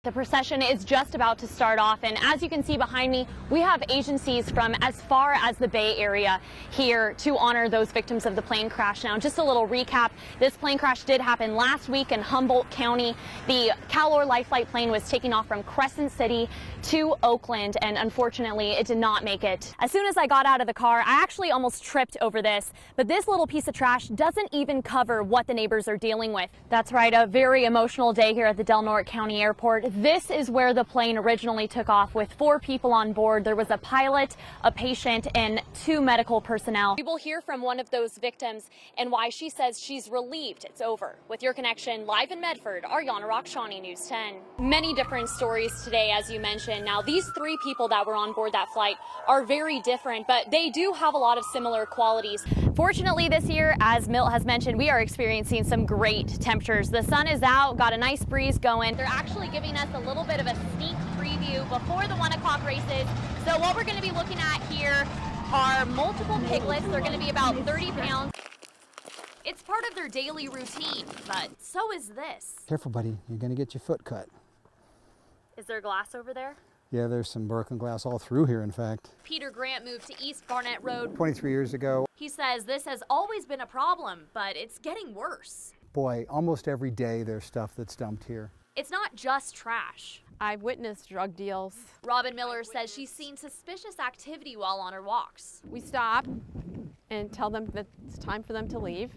The procession is just about to start off, and as you can see behind me, we have agencies from as far as the Bay Area here to honor those victims of the plane crash. Now, just a little recap, this plane crash did happen last week in Humboldt County. The Calor Life Flight plane was taking off from Crescent City to Oakland, and unfortunately, it did not make it. As soon as I got out of the car, I actually almost tripped over this, but this little piece of trash doesn't even cover what the neighbors are dealing with. That's right, a very emotional day here at the Del Norte County Airport. This is where the plane originally took off with 4 people on board. There was a pilot, a patient, and 2 medical personnel. We will hear from one of those victims and why she says she's relieved it's over. With your connection live in Medford, Ariana Rakhshani, News 10. Many different stories today, as you mentioned. Now, these 3 people that were on board that flight are very different, but they do have a lot of similar qualities. Fortunately, this year, as Milt has mentioned, we are experiencing some great temperatures. The sun is out, got a nice breeze going. They're actually giving us a little bit of a sneak preview before the 1 o'clock races. So what we're going to be looking at here are multiple piglets. They're going to be about 30 pounds. It's part of their daily routine, but so is this. Careful, buddy. You're going to get your foot cut. Is there glass over there? Yeah, there's some broken glass all through here, in fact. Peter Grant moved to East Barnett Road 23 years ago. He says this has always been a problem, but it's getting worse. Boy, almost every day there's stuff that's dumped here. It's not just trash. I've witnessed drug deals. Robin Miller says she's seen suspicious activity while on her walks. We stop and tell them that it's time for them to leave,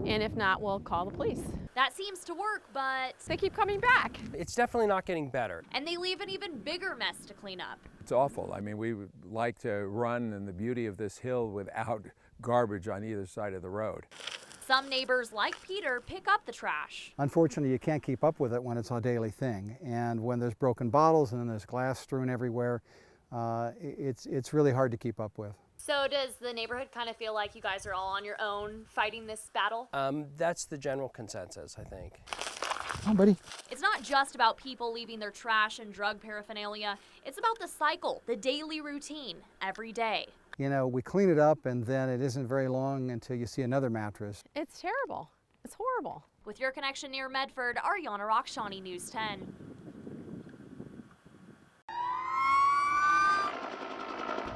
and if not, we'll call the police. That seems to work, but They keep coming back. It's definitely not getting better. and they leave an even bigger mess to clean up. It's awful. I mean, we would like to run in the beauty of this hill without garbage on either side of the road. Some neighbors, like Peter, pick up the trash. Unfortunately, you can't keep up with it when it's a daily thing. And when there's broken bottles and there's glass strewn everywhere, it's really hard to keep up with. So does the neighborhood kind of feel like you guys are all on your own fighting this battle? That's the general consensus, I think. Oh, buddy. It's not just about people leaving their trash and drug paraphernalia. It's about the cycle, the daily routine, every day. You know, we clean it up and then it isn't very long until you see another mattress. It's terrible. It's horrible. With your connection near Medford, Ariana Rakhshani, News 10.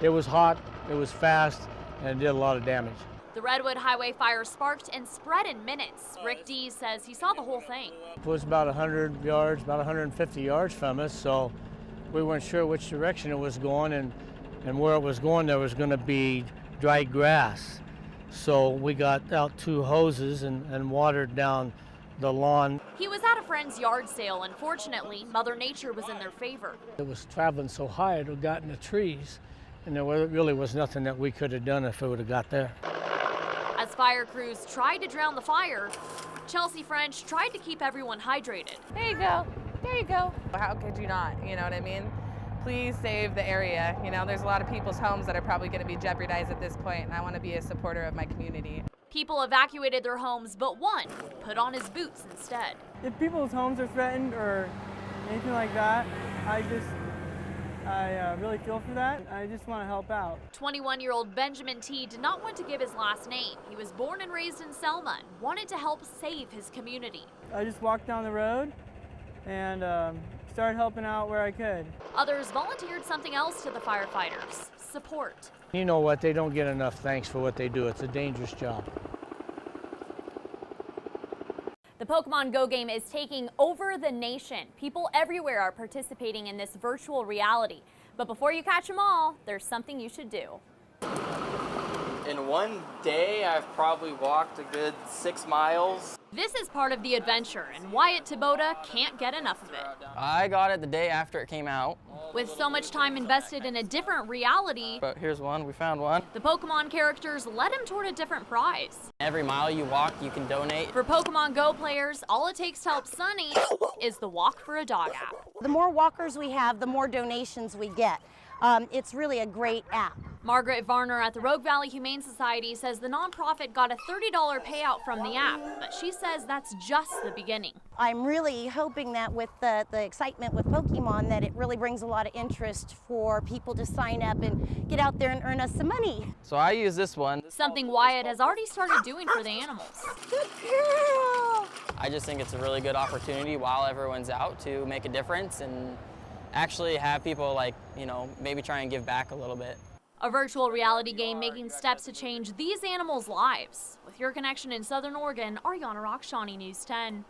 It was hot, it was fast, and it did a lot of damage. The Redwood Highway fire sparked and spread in minutes. Rick Dees says he saw the whole thing. It was about 100 yards, about 150 yards from us, so we weren't sure which direction it was going, and where it was going there was going to be dry grass. So we got out 2 hoses and watered down the lawn. He was at a friend's yard sale, and fortunately, Mother Nature was in their favor. It was traveling so high it had got in the trees, and there really was nothing that we could have done if it would have got there. As fire crews tried to drown the fire, Chelsea French tried to keep everyone hydrated. There you go. There you go. How could you not? You know what I mean? Please save the area. You know, there's a lot of people's homes that are probably going to be jeopardized at this point, and I want to be a supporter of my community. People evacuated their homes, but one put on his boots instead. If people's homes are threatened or anything like that, I really feel for that. I just want to help out. 21-year-old Benjamin T. did not want to give his last name. He was born and raised in Selma and wanted to help save his community. I just walked down the road and started helping out where I could. Others volunteered something else to the firefighters: support. You know what, they don't get enough thanks for what they do. It's a dangerous job. The Pokemon Go game is taking over the nation. People everywhere are participating in this virtual reality. But before you catch them all, there's something you should do. In one day, I've probably walked a good 6 miles. This is part of the adventure, and Wyatt Taboda can't get enough of it. I got it the day after it came out. With so much time invested in a different reality, But here's one, we found one. the Pokemon characters led him toward a different prize. Every mile you walk, you can donate. For Pokemon Go players, all it takes to help Sunny is the Walk for a Dog app. The more walkers we have, the more donations we get. It's really a great app. Margaret Varner at the Rogue Valley Humane Society says the nonprofit got a $30 payout from the app, but she says that's just the beginning. I'm really hoping that with the excitement with Pokemon that it really brings a lot of interest for people to sign up and get out there and earn us some money. So I use this one. Something Wyatt has already started doing for the animals. Good girl! I just think it's a really good opportunity while everyone's out to make a difference and actually have people, like, you know, maybe try and give back a little bit. A virtual reality game making steps to change these animals' lives. With your connection in Southern Oregon, Ariana Rakhshani, News 10.